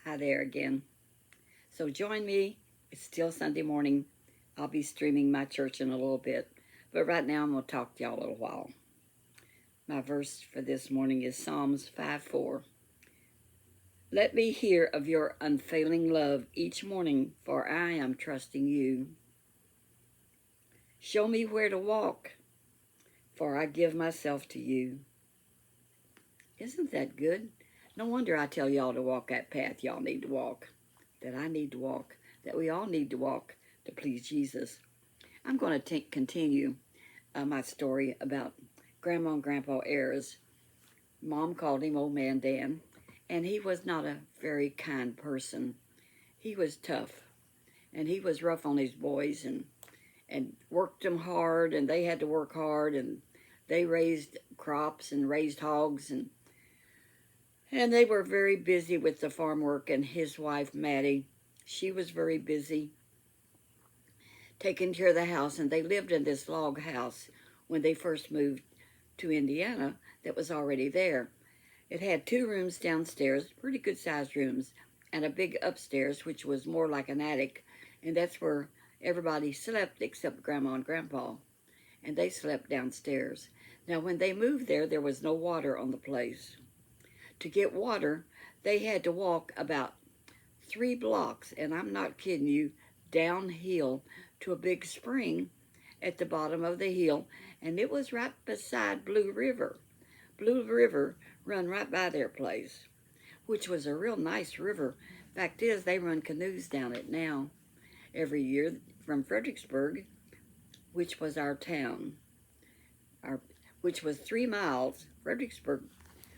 Hi there again. So join me. It's still Sunday morning. I'll be streaming my church in a little bit. But right now I'm going to talk to y'all a little while. My verse for this morning is Psalms 5:4. Let me hear of your unfailing love each morning, for I am trusting you. Show me where to walk, for I give myself to you. Isn't that good? No wonder I tell y'all to walk that path y'all need to walk, that I need to walk, that we all need to walk to please Jesus. I'm going to continue my story about Grandma and Grandpa Ayers. Mom called him Old Man Dan, and he was not a very kind person. He was tough, and he was rough on his boys and worked them hard, and they had to work hard, and they raised crops and raised hogs, and they were very busy with the farm work. And his wife, Mattie, she was very busy taking care of the house, and they lived in this log house when they first moved to Indiana that was already there. It had 2 rooms downstairs, pretty good sized rooms, and a big upstairs, which was more like an attic, and that's where everybody slept except Grandma and Grandpa, and they slept downstairs. Now, when they moved there, there was no water on the place. To get water, they had to walk about 3 blocks, and I'm not kidding you, downhill to a big spring at the bottom of the hill, and it was right beside Blue River. Blue River run right by their place, which was a real nice river. Fact is, they run canoes down it now every year from Fredericksburg, which was our town, which was 3 miles. Fredericksburg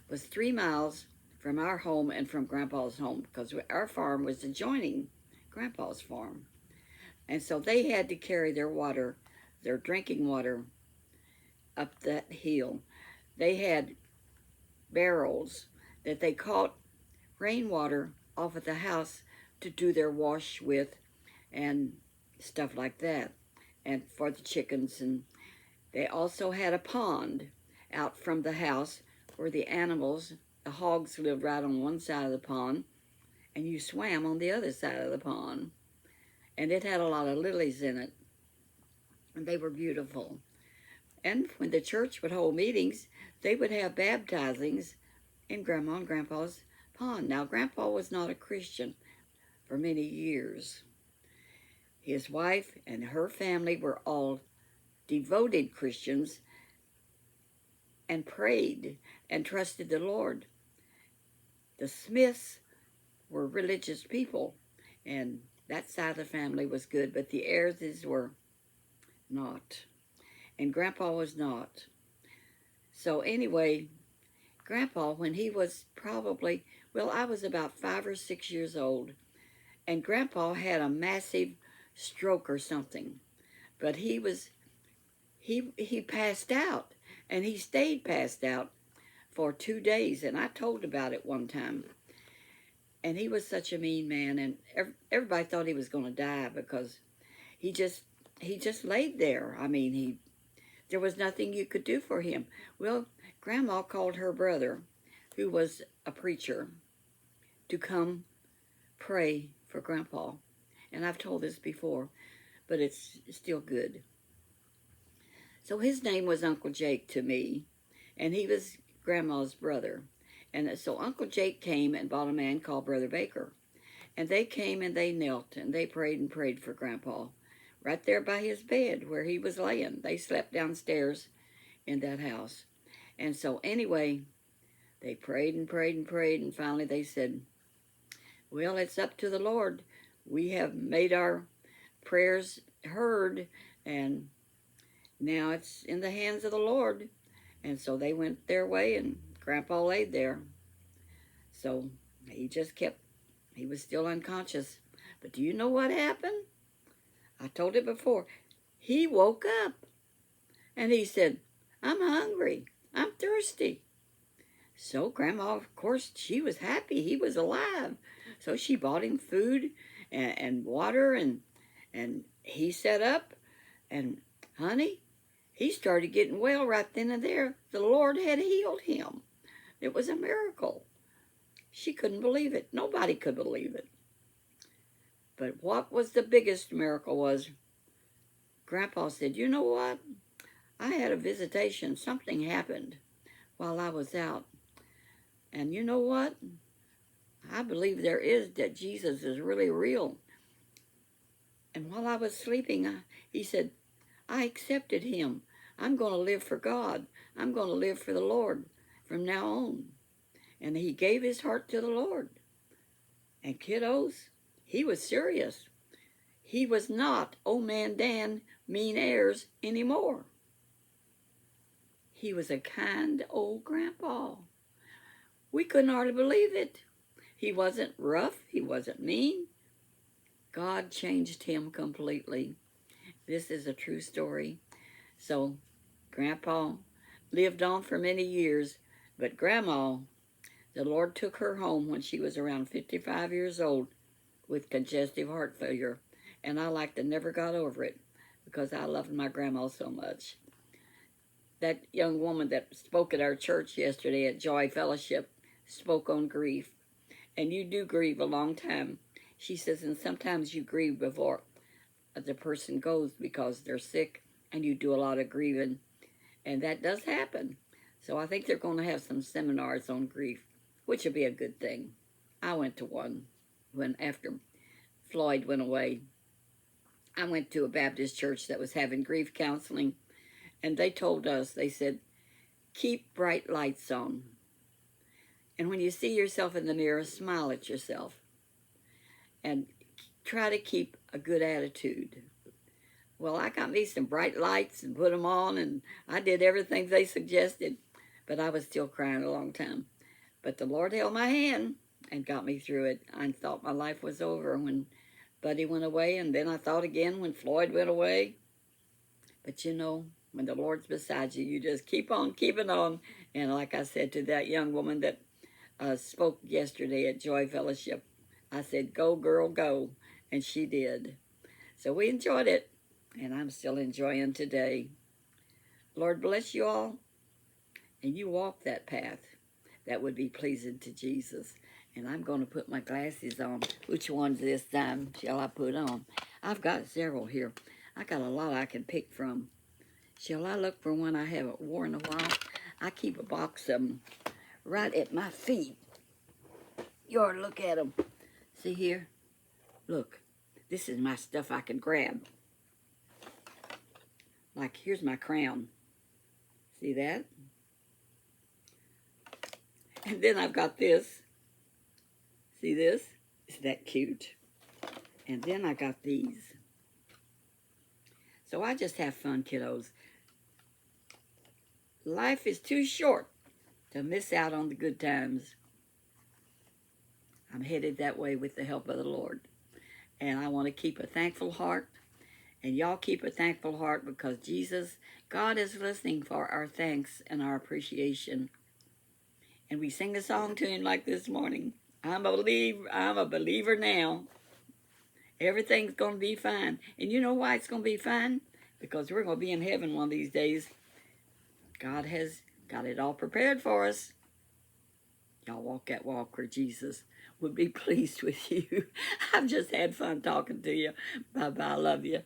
was 3 miles from our home and from Grandpa's home, because our farm was adjoining Grandpa's farm. And so they had to carry their water, their drinking water, up that hill. They had barrels that they caught rainwater off at the house to do their wash with and stuff like that, and for the chickens. And they also had a pond out from the house where the animals, the hogs, lived right on one side of the pond, and you swam on the other side of the pond. And it had a lot of lilies in it, and they were beautiful. And when the church would hold meetings, they would have baptizings in Grandma and Grandpa's pond. Now, Grandpa was not a Christian for many years. His wife and her family were all devoted Christians and prayed and trusted the Lord. The Smiths were religious people, and that side of the family was good, but the Ayerses were not, and Grandpa was not. So anyway, Grandpa, when he was probably, well, I was about 5 or 6 years old, and Grandpa had a massive stroke or something, but he passed out, and he stayed passed out for 2 days, and I told about it one time. And he was such a mean man, and everybody thought he was going to die because he just laid there. I mean, there was nothing you could do for him. Well, Grandma called her brother, who was a preacher, to come pray for Grandpa. And I've told this before, but it's still good. So his name was Uncle Jake to me, and he was Grandma's brother. And so Uncle Jake came and brought a man called Brother Baker. And they came and they knelt and they prayed and prayed for Grandpa right there by his bed where he was laying. They slept downstairs in that house. And so anyway, they prayed and prayed and prayed, and finally they said, well, it's up to the Lord. We have made our prayers heard, and now it's in the hands of the Lord. And so they went their way, and Grandpa laid there. So he was still unconscious. But do you know what happened? I told it before. He woke up, and he said, I'm hungry. I'm thirsty. So Grandma, of course, she was happy he was alive. So she bought him food and water, and he sat up, and honey, he started getting well right then and there. The Lord had healed him. It was a miracle. She couldn't believe it. Nobody could believe it. But what was the biggest miracle was Grandpa said, you know what? I had a visitation. Something happened while I was out. And you know what? I believe that Jesus is really real. And while I was sleeping, he said, I accepted him. I'm going to live for God. I'm going to live for the Lord from now on. And he gave his heart to the Lord. And kiddos, he was serious. He was not old man Dan, mean airs anymore. He was a kind old grandpa. We couldn't hardly believe it. He wasn't rough. He wasn't mean. God changed him completely. This is a true story. So, Grandpa lived on for many years, but Grandma, the Lord took her home when she was around 55 years old with congestive heart failure. And I like to never got over it because I loved my grandma so much. That young woman that spoke at our church yesterday at Joy Fellowship spoke on grief. And you do grieve a long time. She says, and sometimes you grieve before the person goes because they're sick and you do a lot of grieving. And that does happen. So I think they're going to have some seminars on grief, which would be a good thing. I went to one when after Floyd went away. I went to a Baptist church that was having grief counseling, and they told us, they said, keep bright lights on. And when you see yourself in the mirror, smile at yourself. And try to keep a good attitude. Well, I got me some bright lights and put them on, and I did everything they suggested, but I was still crying a long time. But the Lord held my hand and got me through it. I thought my life was over when Buddy went away, and then I thought again when Floyd went away. But you know, when the Lord's beside you, you just keep on keeping on. And like I said to that young woman that spoke yesterday at Joy Fellowship, I said, go, girl, go. And she did. So we enjoyed it, and I'm still enjoying today. Lord bless you all, and you walk that path that would be pleasing to Jesus. And I'm going to put my glasses on. Which ones this time shall I put on? I've got several here. I got a lot I can pick from. Shall I look for one I haven't worn in a while? I keep a box of them right at my feet. You ought to look at them. See here? Look, this is my stuff I can grab. Like, here's my crown. See that? And then I've got this. See this? Isn't that cute? And then I got these. So I just have fun, kiddos. Life is too short to miss out on the good times. I'm headed that way with the help of the Lord. And I want to keep a thankful heart. And y'all keep a thankful heart because Jesus, God is listening for our thanks and our appreciation. And we sing a song to him like this morning. I'm a believer now. Everything's going to be fine. And you know why it's going to be fine? Because we're going to be in heaven one of these days. God has got it all prepared for us. Y'all walk that walk where Jesus would be pleased with you. I've just had fun talking to you. Bye-bye. I love you.